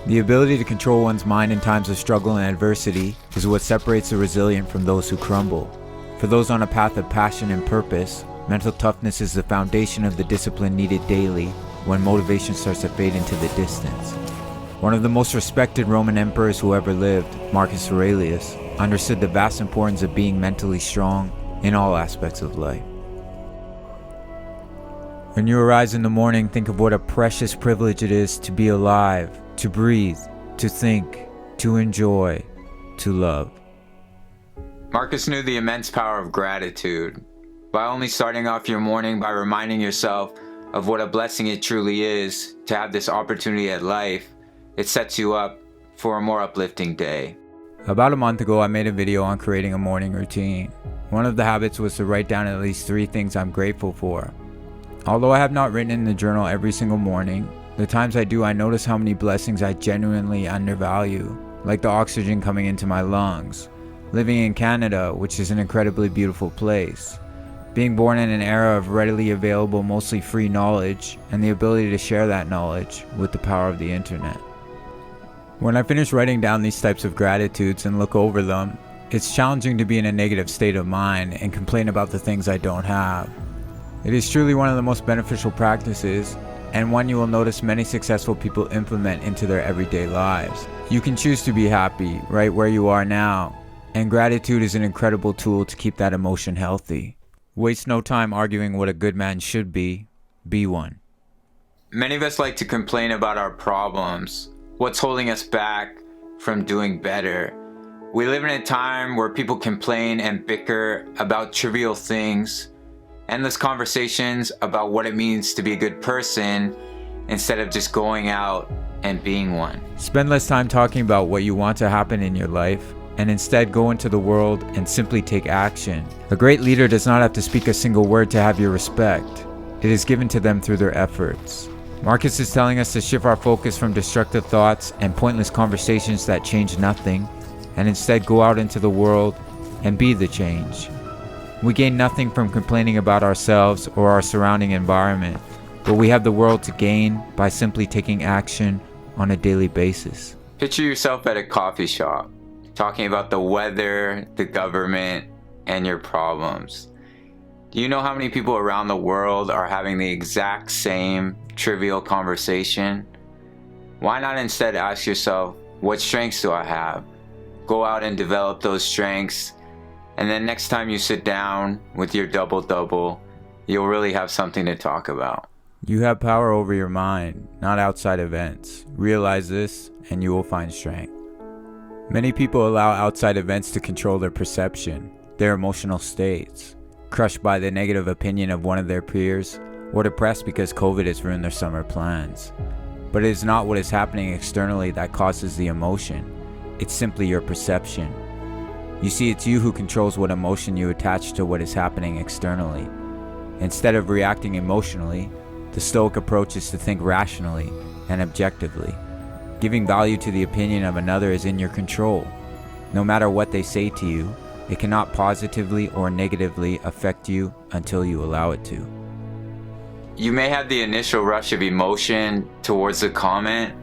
The ability to control one's mind in times of struggle and adversity is what separates the resilient from those who crumble. For those on a path of passion and purpose, mental toughness is the foundation of the discipline needed daily when motivation starts to fade into the distance. One of the most respected Roman emperors who ever lived, Marcus Aurelius, understood the vast importance of being mentally strong in all aspects of life. When you arise in the morning, think of what a precious privilege it is to be alive, to breathe, to think, to enjoy, to love. Marcus knew the immense power of gratitude. By only starting off your morning by reminding yourself of what a blessing it truly is to have this opportunity at life, it sets you up for a more uplifting day. About a month ago, I made a video on creating a morning routine. One of the habits was to write down at least 3 things I'm grateful for. Although I have not written in the journal every single morning, the times I do, I notice how many blessings I genuinely undervalue, like the oxygen coming into my lungs, living in Canada, which is an incredibly beautiful place, being born in an era of readily available, mostly free knowledge, and the ability to share that knowledge with the power of the internet. When I finish writing down these types of gratitudes and look over them, it's challenging to be in a negative state of mind and complain about the things I don't have. It is truly one of the most beneficial practices, and one you will notice many successful people implement into their everyday lives. You can choose to be happy right where you are now, and gratitude is an incredible tool to keep that emotion healthy. Waste no time arguing what a good man should be one. Many of us like to complain about our problems, what's holding us back from doing better. We live in a time where people complain and bicker about trivial things, endless conversations about what it means to be a good person instead of just going out and being one. Spend less time talking about what you want to happen in your life and instead go into the world and simply take action. A great leader does not have to speak a single word to have your respect. It is given to them through their efforts. Marcus is telling us to shift our focus from destructive thoughts and pointless conversations that change nothing, and instead go out into the world and be the change. We gain nothing from complaining about ourselves or our surrounding environment, but we have the world to gain by simply taking action on a daily basis. Picture yourself at a coffee shop, talking about the weather, the government, and your problems. Do you know how many people around the world are having the exact same trivial conversation? Why not instead ask yourself, what strengths do I have? Go out and develop those strengths, and then next time you sit down with your double-double, you'll really have something to talk about. You have power over your mind, not outside events. Realize this, and you will find strength. Many people allow outside events to control their perception, their emotional states, crushed by the negative opinion of one of their peers, or depressed because COVID has ruined their summer plans. But it is not what is happening externally that causes the emotion. It's simply your perception. You see, it's you who controls what emotion you attach to what is happening externally. Instead of reacting emotionally, the Stoic approach is to think rationally and objectively. Giving value to the opinion of another is in your control. No matter what they say to you, it cannot positively or negatively affect you until you allow it to. You may have the initial rush of emotion towards the comment,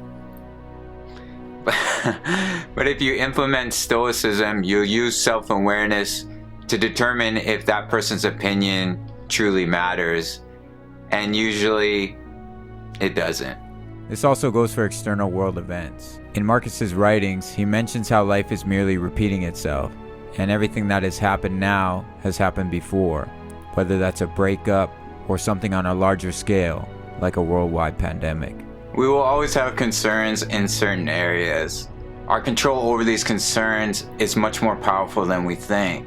but if you implement Stoicism, you'll use self-awareness to determine if that person's opinion truly matters, and usually it doesn't. This also goes for external world events. In Marcus's writings, he mentions how life is merely repeating itself, and everything that has happened now has happened before, whether that's a breakup or something on a larger scale, like a worldwide pandemic. We will always have concerns in certain areas. Our control over these concerns is much more powerful than we think.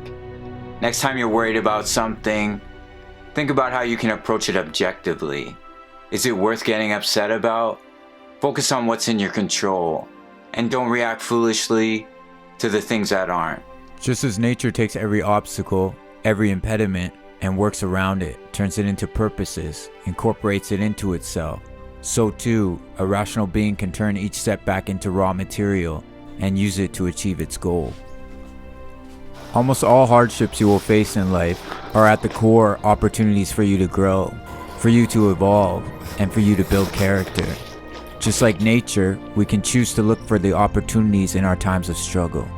Next time you're worried about something, think about how you can approach it objectively. Is it worth getting upset about? Focus on what's in your control, and don't react foolishly to the things that aren't. Just as nature takes every obstacle, every impediment, and works around it, turns it into purposes, incorporates it into itself, so too, a rational being can turn each setback into raw material and use it to achieve its goal. Almost all hardships you will face in life are at the core opportunities for you to grow, for you to evolve, and for you to build character. Just like nature, we can choose to look for the opportunities in our times of struggle.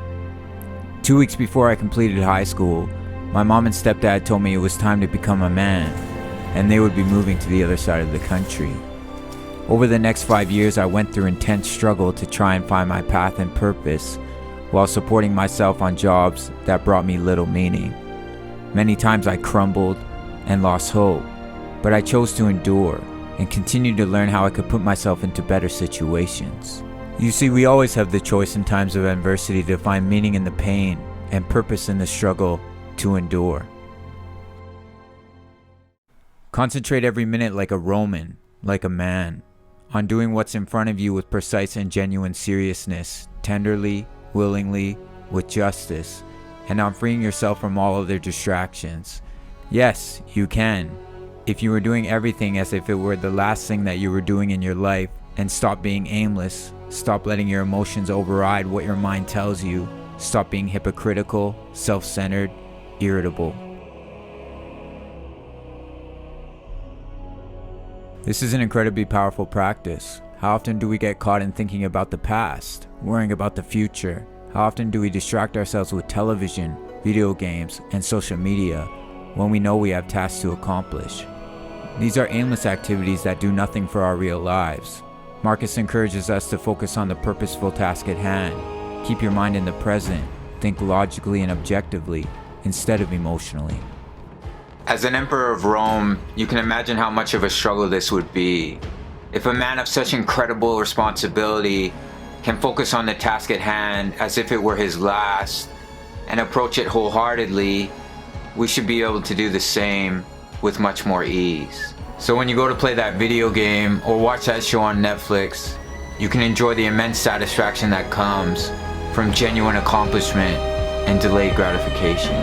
2 weeks before I completed high school, my mom and stepdad told me it was time to become a man, and they would be moving to the other side of the country. Over the next 5 years, I went through intense struggle to try and find my path and purpose, while supporting myself on jobs that brought me little meaning. Many times I crumbled and lost hope, but I chose to endure and continue to learn how I could put myself into better situations. You see, we always have the choice in times of adversity to find meaning in the pain and purpose in the struggle to endure. Concentrate every minute like a Roman, like a man, on doing what's in front of you with precise and genuine seriousness, tenderly, willingly, with justice, and on freeing yourself from all other distractions. Yes, you can. If you were doing everything as if it were the last thing that you were doing in your life, and stop being aimless, stop letting your emotions override what your mind tells you, stop being hypocritical, self-centered, irritable. This is an incredibly powerful practice. How often do we get caught in thinking about the past, worrying about the future? How often do we distract ourselves with television, video games, and social media when we know we have tasks to accomplish? These are aimless activities that do nothing for our real lives. Marcus encourages us to focus on the purposeful task at hand. Keep your mind in the present. Think logically and objectively instead of emotionally. As an emperor of Rome, you can imagine how much of a struggle this would be. If a man of such incredible responsibility can focus on the task at hand as if it were his last and approach it wholeheartedly, we should be able to do the same with much more ease. So when you go to play that video game or watch that show on Netflix, you can enjoy the immense satisfaction that comes from genuine accomplishment and delayed gratification.